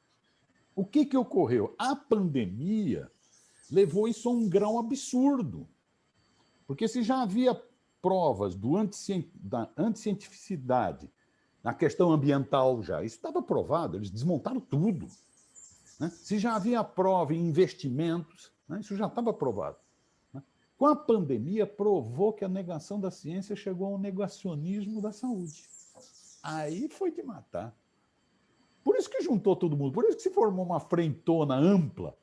O que ocorreu? A pandemia levou isso a um grau absurdo. Porque se já havia provas da anticientificidade na questão ambiental, já isso estava provado, eles desmontaram tudo, né? Se já havia prova em investimentos, né? Isso já estava provado, né? Com a pandemia, provou que a negação da ciência chegou ao negacionismo da saúde. Aí foi de matar. Por isso que juntou todo mundo, por isso que se formou uma frentona ampla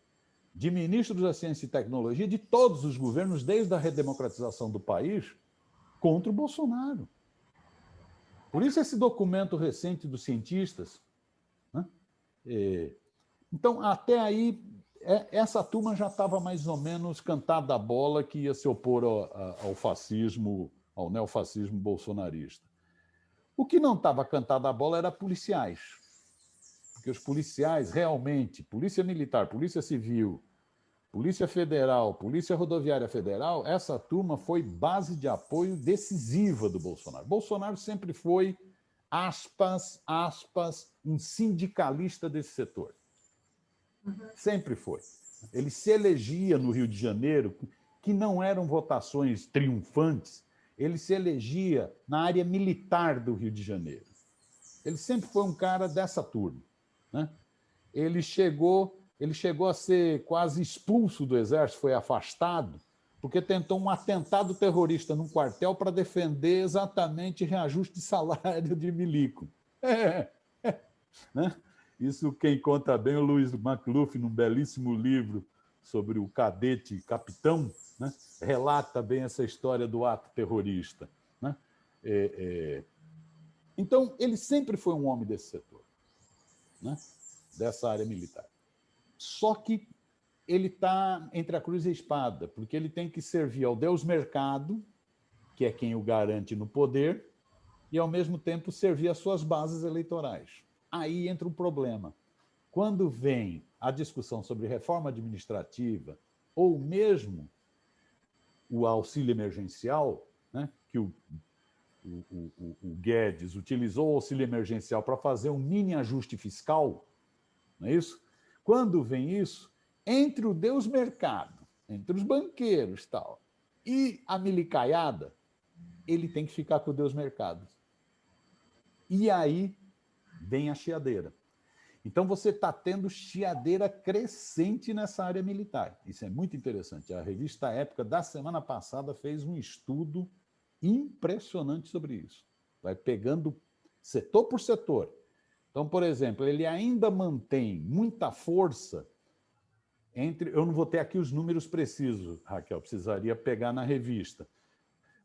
de ministros da Ciência e Tecnologia de todos os governos, desde a redemocratização do país, contra o Bolsonaro. Por isso esse documento recente dos cientistas, né? Então, até aí, essa turma já estava mais ou menos cantada a bola que ia se opor ao fascismo, ao neofascismo bolsonarista. O que não estava cantada a bola era policiais. Porque os policiais realmente, Polícia Militar, Polícia Civil, Polícia Federal, Polícia Rodoviária Federal, essa turma foi base de apoio decisiva do Bolsonaro. Bolsonaro sempre foi, aspas, um sindicalista desse setor. Sempre foi. Ele se elegia no Rio de Janeiro, que não eram votações triunfantes, ele se elegia na área militar do Rio de Janeiro. Ele sempre foi um cara dessa turma, né? Ele chegou a ser quase expulso do Exército, foi afastado, porque tentou um atentado terrorista num quartel para defender exatamente reajuste de salário de milico. Né? Isso quem conta bem é o Luiz McLuff, num belíssimo livro sobre o cadete capitão, né? Relata bem essa história do ato terrorista, né? Então, ele sempre foi um homem desse setor, né? Dessa área militar. Só que ele está entre a cruz e a espada, porque ele tem que servir ao Deus Mercado, que é quem o garante no poder, e, ao mesmo tempo, servir às suas bases eleitorais. Aí entra um problema. Quando vem a discussão sobre reforma administrativa, ou mesmo o auxílio emergencial, né, que o Guedes utilizou o auxílio emergencial para fazer um mini ajuste fiscal, não é isso? Quando vem isso, entre o Deus Mercado, entre os banqueiros tal, e a milicaiada, ele tem que ficar com o Deus Mercado. E aí vem a chiadeira. Então, você está tendo chiadeira crescente nessa área militar. Isso é muito interessante. A revista Época, da semana passada, fez um estudo impressionante sobre isso. Vai pegando setor por setor. Então, por exemplo, ele ainda mantém muita força entre... Eu não vou ter aqui os números precisos, Raquel, precisaria pegar na revista.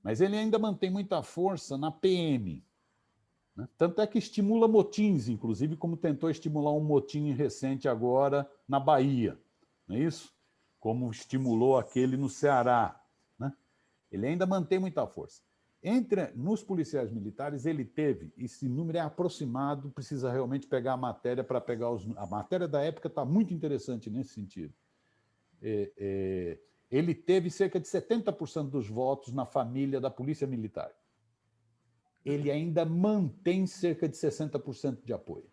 Mas ele ainda mantém muita força na PM. Né? Tanto é que estimula motins, inclusive, como tentou estimular um motim recente agora na Bahia. Não é isso? Como estimulou aquele no Ceará. Né? Ele ainda mantém muita força. Nos policiais militares, ele teve, esse número é aproximado, precisa realmente pegar a matéria para pegar os... A matéria da época está muito interessante nesse sentido. Ele teve cerca de 70% dos votos na família da Polícia Militar. Ele ainda mantém cerca de 60% de apoio.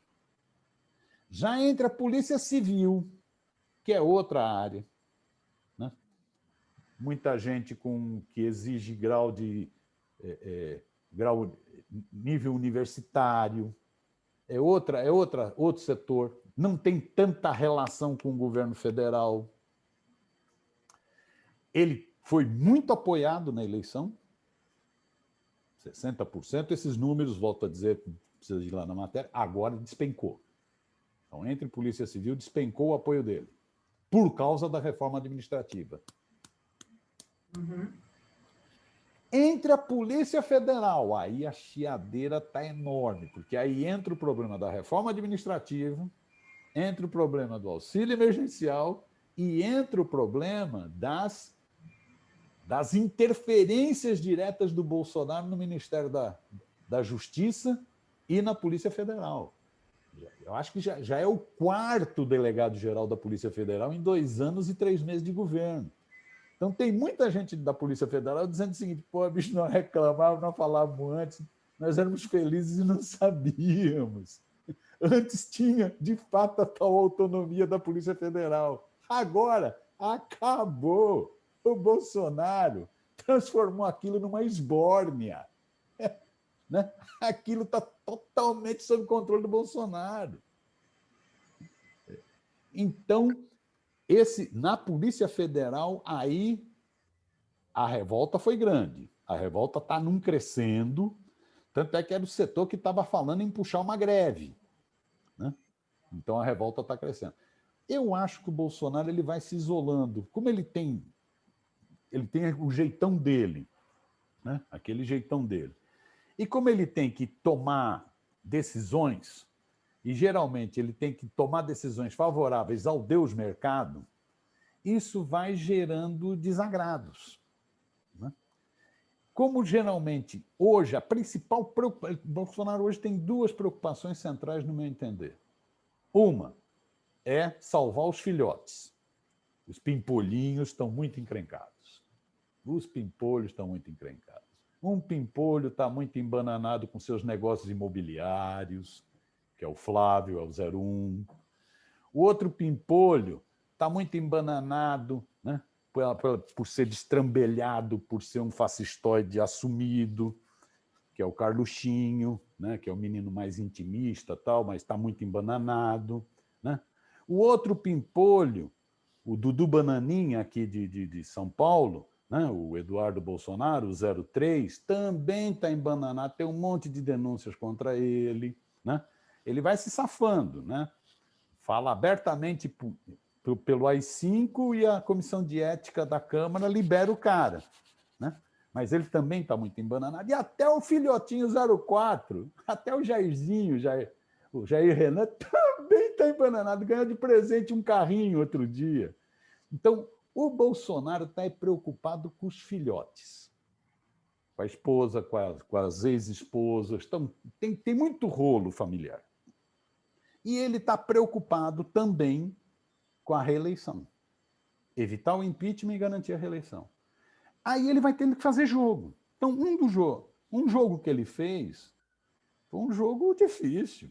Já entre a Polícia Civil, que é outra área, né? Muita gente que exige nível universitário, outro setor não tem tanta relação com o governo federal. Ele foi muito apoiado na eleição, 60%. Esses números, volto a dizer, precisa ir lá na matéria, agora despencou. Então, entre Polícia Civil, despencou o apoio dele, por causa da reforma administrativa. Uhum. Entre a Polícia Federal, aí a chiadeira está enorme, porque aí entra o problema da reforma administrativa, entra o problema do auxílio emergencial e entra o problema das interferências diretas do Bolsonaro no Ministério da Justiça e na Polícia Federal. Eu acho que já é o 4º delegado-geral da Polícia Federal em 2 anos e 3 meses de governo. Então, tem muita gente da Polícia Federal dizendo o seguinte: pô, bicho, nós reclamávamos, nós falávamos antes, nós éramos felizes e não sabíamos. Antes tinha, de fato, a tal autonomia da Polícia Federal. Agora, acabou. O Bolsonaro transformou aquilo numa esbórnia. Né? Aquilo está totalmente sob controle do Bolsonaro. Então, na Polícia Federal, aí a revolta foi grande. A revolta está num crescendo, tanto é que era o setor que estava falando em puxar uma greve. Né? Então, a revolta está crescendo. Eu acho que o Bolsonaro ele vai se isolando. Como ele tem o jeitão dele, né? Aquele jeitão dele. E como ele tem que tomar decisões, e geralmente ele tem que tomar decisões favoráveis ao Deus mercado, isso vai gerando desagrados. Né? Como geralmente hoje, a principal preocupação... Bolsonaro hoje tem 2 preocupações centrais, no meu entender. Uma é salvar os filhotes. Os pimpolhinhos estão muito encrencados. Os pimpolhos estão muito encrencados. Um pimpolho está muito embananado com seus negócios imobiliários, que é o Flávio, é o 01. O outro pimpolho está muito embananado, né, por ser destrambelhado, por ser um fascistoide assumido, que é o Carluxinho, né, que é o menino mais intimista, tal, mas está muito embananado. Né? O outro pimpolho, o Dudu Bananinha, aqui de São Paulo, né, o Eduardo Bolsonaro, o 03, também está embananado, tem um monte de denúncias contra ele. Né? Ele vai se safando, né? Fala abertamente pelo AI-5 e a Comissão de Ética da Câmara libera o cara. Né? Mas ele também está muito embananado. E até o filhotinho 04, até o Jairzinho, o Jair Renan, também está embananado. Ganhou de presente um carrinho outro dia. Então, o Bolsonaro está preocupado com os filhotes, com a esposa, com as ex-esposas. Então, tem muito rolo familiar. E ele está preocupado também com a reeleição. Evitar o impeachment e garantir a reeleição. Aí ele vai tendo que fazer jogo. Então, um jogo que ele fez foi um jogo difícil.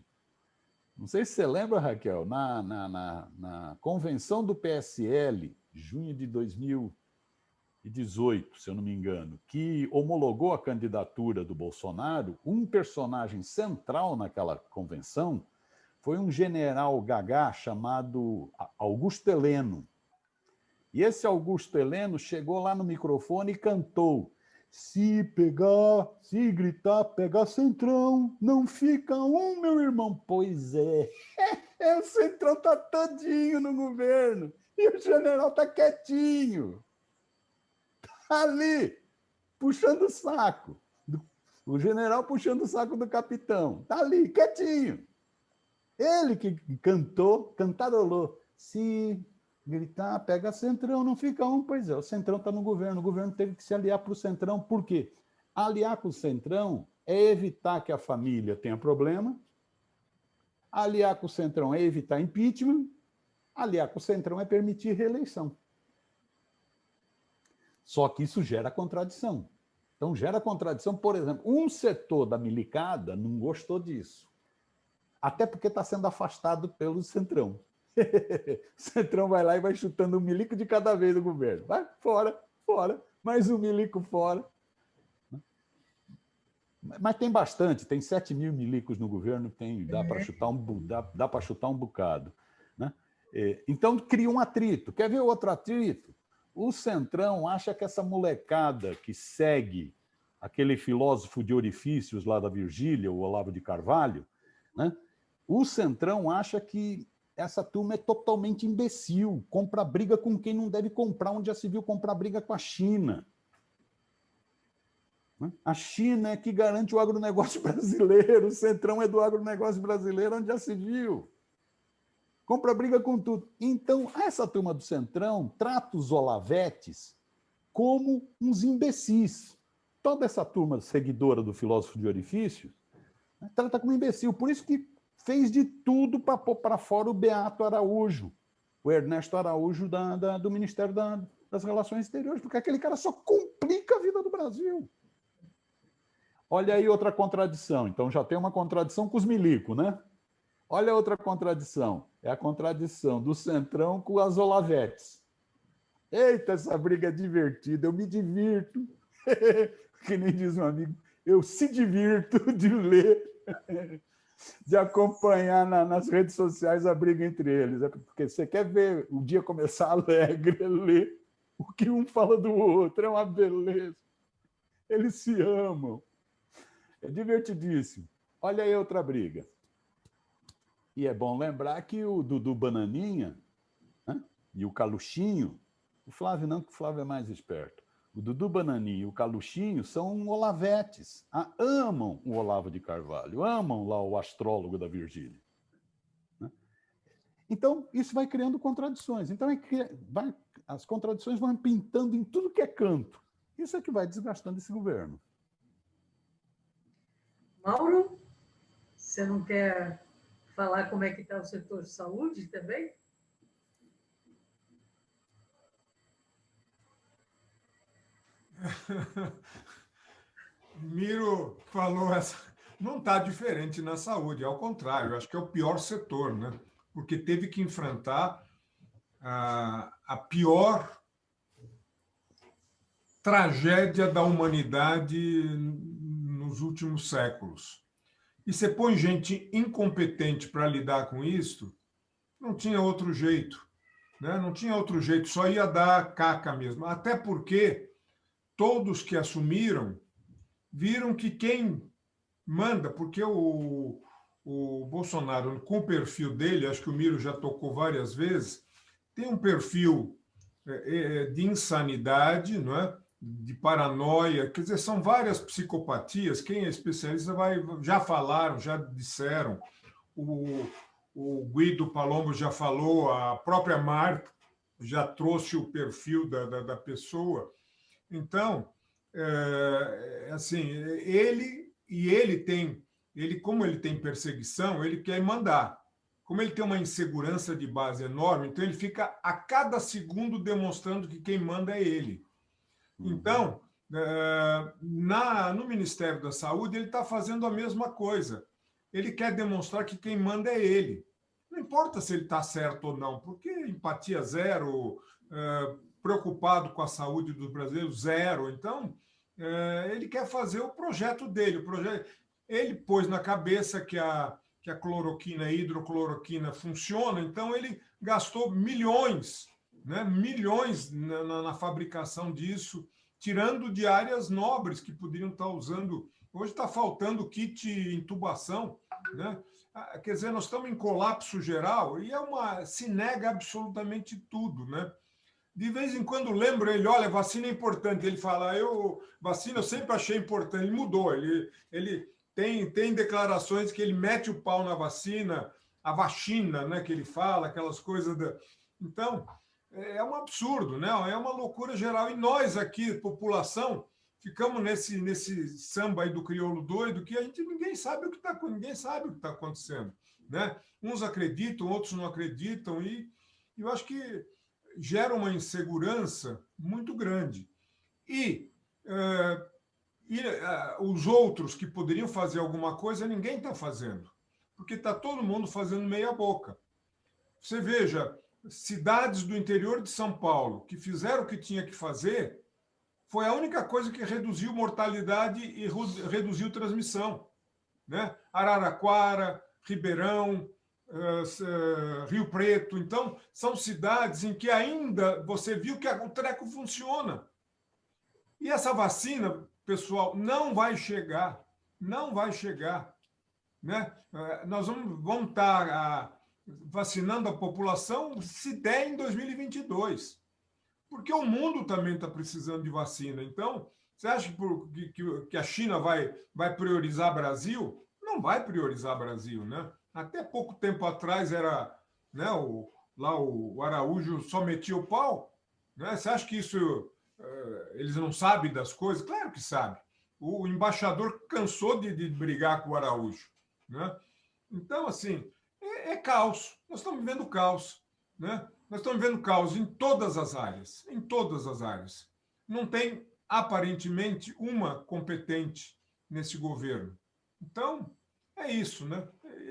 Não sei se você lembra, Raquel, na convenção do PSL, junho de 2018, se eu não me engano, que homologou a candidatura do Bolsonaro, um personagem central naquela convenção foi um general gagá chamado Augusto Heleno. E esse Augusto Heleno chegou lá no microfone e cantou: se gritar, pegar Centrão, não fica um, meu irmão. Pois é, o Centrão está todinho no governo e o general está quietinho. Tá ali, puxando o saco. O general puxando o saco do capitão. Está ali, quietinho. Ele que cantarolou. Se gritar, pega Centrão, não fica um. Pois é, o Centrão está no governo. O governo teve que se aliar para o Centrão. Por quê? Aliar com o Centrão é evitar que a família tenha problema. Aliar com o Centrão é evitar impeachment. Aliar com o Centrão é permitir reeleição. Só que isso gera contradição. Então, gera contradição, por exemplo, um setor da milicada não gostou disso. Até porque está sendo afastado pelo Centrão. O Centrão vai lá e vai chutando um milico de cada vez do governo. Vai, fora, mais um milico fora. Mas tem bastante, tem 7 mil milicos no governo, dá para chutar um bocado. Né? Então, cria um atrito. Quer ver outro atrito? O Centrão acha que essa molecada que segue aquele filósofo de orifícios lá da Virgília, o Olavo de Carvalho, né? O Centrão acha que essa turma é totalmente imbecil, compra briga com quem não deve comprar, onde já se viu comprar briga com a China. A China é que garante o agronegócio brasileiro, o Centrão é do agronegócio brasileiro, onde já se viu. Compra briga com tudo. Então, essa turma do Centrão trata os olavetes como uns imbecis. Toda essa turma seguidora do filósofo de orifício, né, trata como imbecil. Por isso que fez de tudo para pôr para fora o Beato Araújo, o Ernesto Araújo do Ministério das Relações Exteriores, porque aquele cara só complica a vida do Brasil. Olha aí outra contradição. Então já tem uma contradição com os milicos, né? Olha outra contradição. É a contradição do Centrão com as olavetes. Eita, essa briga é divertida, eu me divirto. Que nem diz um amigo, eu se divirto de ler, de acompanhar nas redes sociais a briga entre eles. É porque você quer ver o dia começar alegre, ler o que um fala do outro, é uma beleza. Eles se amam. É divertidíssimo. Olha aí outra briga. E é bom lembrar que o Dudu Bananinha, né, e o Caluchinho, o Flávio não, que o Flávio é mais esperto, o Dudu Bananinha e o Caluchinho são olavetes, amam o Olavo de Carvalho, amam lá o astrólogo da Virgília. Né? Então, isso vai criando contradições. Então, as contradições vão pintando em tudo que é canto. Isso é que vai desgastando esse governo. Mauro, você não quer falar como é que está o setor de saúde também? Miro falou essa. Não está diferente na saúde, ao contrário, acho que é o pior setor, né? Porque teve que enfrentar a pior tragédia da humanidade nos últimos séculos. E você põe gente incompetente para lidar com isso, não tinha outro jeito, né? Não tinha outro jeito, só ia dar caca mesmo. Até porque todos que assumiram viram que quem manda, porque o Bolsonaro, com o perfil dele, acho que o Miro já tocou várias vezes, tem um perfil de insanidade, não é? De paranoia, quer dizer, são várias psicopatias, quem é especialista já falaram, já disseram, o Guido Palombo já falou, a própria Marta já trouxe o perfil da pessoa. Então, assim, como ele tem perseguição, ele quer mandar. Como ele tem uma insegurança de base enorme, então ele fica a cada segundo demonstrando que quem manda é ele. Então, no Ministério da Saúde, ele está fazendo a mesma coisa. Ele quer demonstrar que quem manda é ele. Não importa se ele está certo ou não, porque empatia zero, preocupado com a saúde dos brasileiros, zero. Então, ele quer fazer o projeto dele. Ele pôs na cabeça que a cloroquina, a hidrocloroquina funciona, então ele gastou milhões, né? Milhões na fabricação disso, tirando de áreas nobres que poderiam estar usando. Hoje está faltando kit intubação, né? Quer dizer, nós estamos em colapso geral e se nega absolutamente tudo, né? De vez em quando lembro ele, olha, vacina é importante. Ele fala, vacina eu sempre achei importante. Ele mudou, ele tem declarações que ele mete o pau na vacina, a vacina, né, que ele fala, aquelas coisas. Então, é um absurdo, né? É uma loucura geral. E nós aqui, população, ficamos nesse samba aí do crioulo doido que ninguém sabe o que está acontecendo, né? Uns acreditam, outros não acreditam, e eu acho que gera uma insegurança muito grande. E os outros que poderiam fazer alguma coisa, ninguém está fazendo, porque está todo mundo fazendo meia boca. Você veja, cidades do interior de São Paulo que fizeram o que tinha que fazer, foi a única coisa que reduziu mortalidade e reduziu transmissão, né? Araraquara, Ribeirão, Rio Preto. Então, são cidades em que ainda você viu que o treco funciona. E essa vacina, pessoal, não vai chegar, não vai chegar, né? Nós vamos estar vacinando a população, se der, em 2022, porque o mundo também está precisando de vacina. Então, você acha que a China vai priorizar o Brasil? Não vai priorizar o Brasil, né? Até pouco tempo atrás era, né, o Araújo só metia o pau, né? Você acha que isso eles não sabem das coisas? Claro que sabe. O embaixador cansou de brigar com o Araújo, né? Então, assim, é caos. Nós estamos vivendo caos, né? Nós estamos vivendo caos em todas as áreas, em todas as áreas. Não tem, aparentemente, uma competente nesse governo. Então, é isso, né?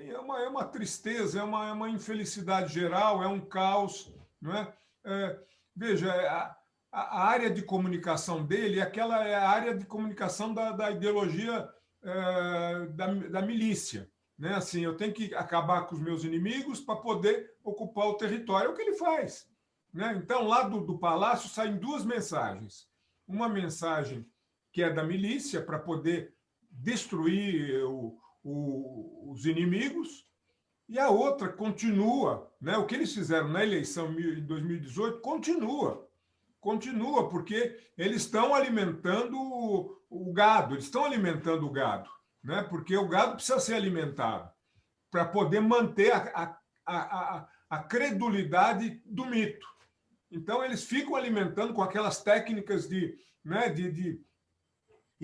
É uma tristeza, é uma infelicidade geral, é um caos, não é? Veja, a área de comunicação dele é a área de comunicação da ideologia da milícia. Né? Assim, eu tenho que acabar com os meus inimigos para poder ocupar o território. É o que ele faz. Né? Então, lá do palácio saem duas mensagens. Uma mensagem que é da milícia, para poder destruir os inimigos, e a outra continua. Né? O que eles fizeram na eleição em 2018 continua, porque eles estão alimentando o gado, né? Porque o gado precisa ser alimentado para poder manter a credulidade do mito. Então, eles ficam alimentando com aquelas técnicas e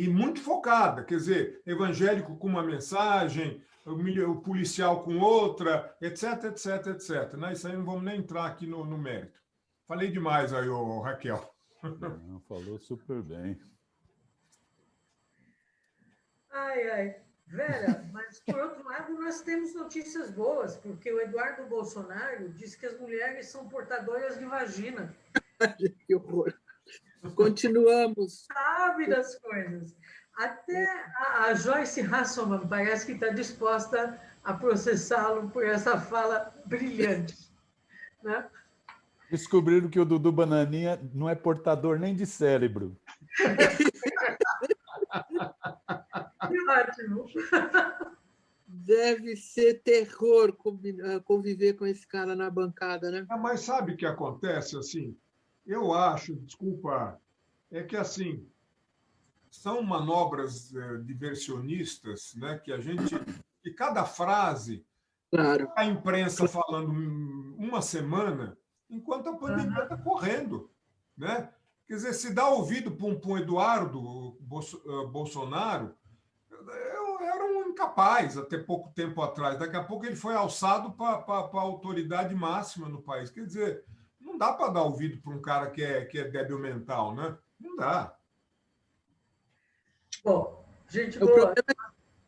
muito focada, quer dizer, evangélico com uma mensagem, o policial com outra, etc, etc, etc. Né? Isso aí não vamos nem entrar aqui no mérito. Falei demais aí, Raquel. Não, falou super bem. Ai. Vera, mas, por outro lado, nós temos notícias boas, porque o Eduardo Bolsonaro disse que as mulheres são portadoras de vagina. Que horror. Continuamos. Sabe das coisas. Até a Joyce Hasselman parece que está disposta a processá-lo por essa fala brilhante. Né? Descobriram que o Dudu Bananinha não é portador nem de cérebro. Que ótimo. Deve ser terror conviver com esse cara na bancada, né? Mas sabe o que acontece? Assim, eu acho, desculpa, é que assim são manobras diversionistas, né? Que cada frase, claro, a imprensa falando uma semana, enquanto a pandemia está correndo, né? Quer dizer, se dá ouvido para um Eduardo Bolsonaro, eu era um incapaz até pouco tempo atrás. Daqui a pouco ele foi alçado para a autoridade máxima no país. Quer dizer, não dá para dar ouvido para um cara que é débil mental, né? Não dá. Bom, gente o boa. problema é o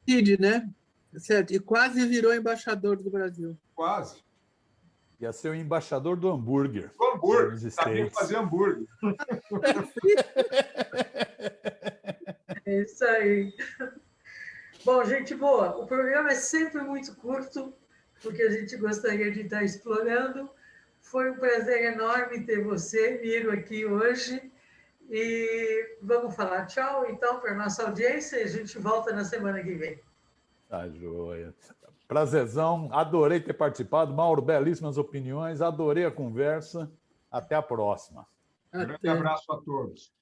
Cid, né? Certo. E quase virou embaixador do Brasil. Quase. Ia ser o embaixador do hambúrguer. Do hambúrguer. Sabia fazer hambúrguer. É isso aí. Bom, gente boa, o programa é sempre muito curto, porque a gente gostaria de estar explorando. Foi um prazer enorme ter você, Miro, aqui hoje. E vamos falar tchau, então, para a nossa audiência, e a gente volta na semana que vem. Tá joia. Prazerzão, adorei ter participado. Mauro, belíssimas opiniões, adorei a conversa. Até a próxima. Um grande abraço a todos.